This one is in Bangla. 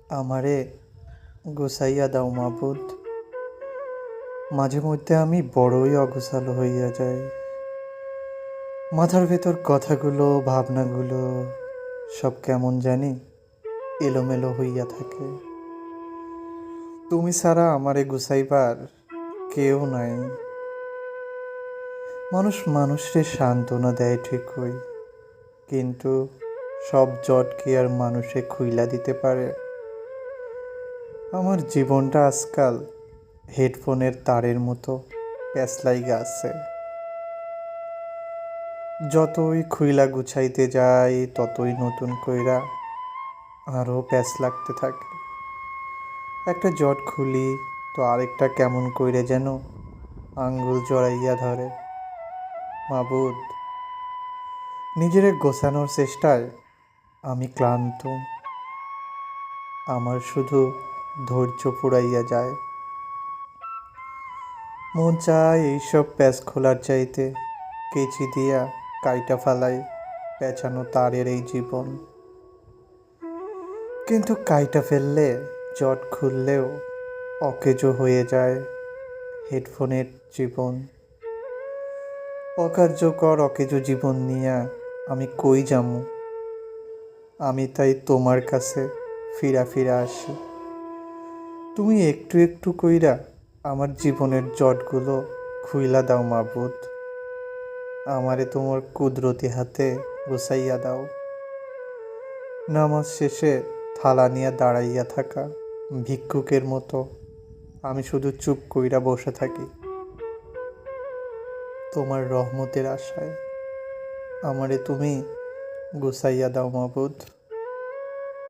আমারে গুছাইয়া দাও মাবুদ। মাঝে মধ্যে আমি বড়ই অগোছালো হইয়া যাই। মাথার ভেতর কথাগুলো, ভাবনাগুলো সব কেমন জানি এলোমেলো হইয়া থাকে। তুমি ছাড়া আমারে গুছাইবার কেউ নাই। মানুষ মানুষরে সান্ত্বনা দেয় ঠিকই, কিন্তু সব জট কি আর মানুষে খুইলা দিতে পারে? আমার জীবনটা আজকাল হেডফোনের তারের মতো প্যাঁচলাইগা আছে। যতই খুইলা গুছাইতে যাই ততই নতুন কইরা আরও প্যাঁচ লাগতে থাকে। একটা জট খুলি তো আরেকটা কেমন কইরে যেন আঙ্গুল জড়াইয়া ধরে। মাবুদ, নিজেরে গোছানোর চেষ্টায় আমি ক্লান্ত। আমার শুধু ধৈর্য ফুরাইয়া যায়। মন চায় এইসব প্যাঁচ খোলার চাইতে কেচি দিয়া কাইটা ফালাই পেঁচানো তারের এই জীবন। কিন্তু কাইটা ফেললে, জট খুললেও অকেজো হয়ে যায় হেডফোনের জীবন। অকার্যকর অকেজো জীবন নিয়া আমি কই যামু? আমি তাই তোমার কাছে ফিরা ফিরা আসি। তুমি একটু একটু কইরা আমার জীবনের জটগুলো খুইলা দাও মাবুদ। আমারে তোমার কুদরতি হাতে গুছাইয়া দাও। নামাজ শেষে থালা নিয়ে দাঁড়াইয়া থাকা ভিক্ষুকের মতো আমি শুধু চুপ কইরা বসে থাকি তোমার রহমতের আশায়। আমারে তুমি গুছাইয়া দাও মাবুদ।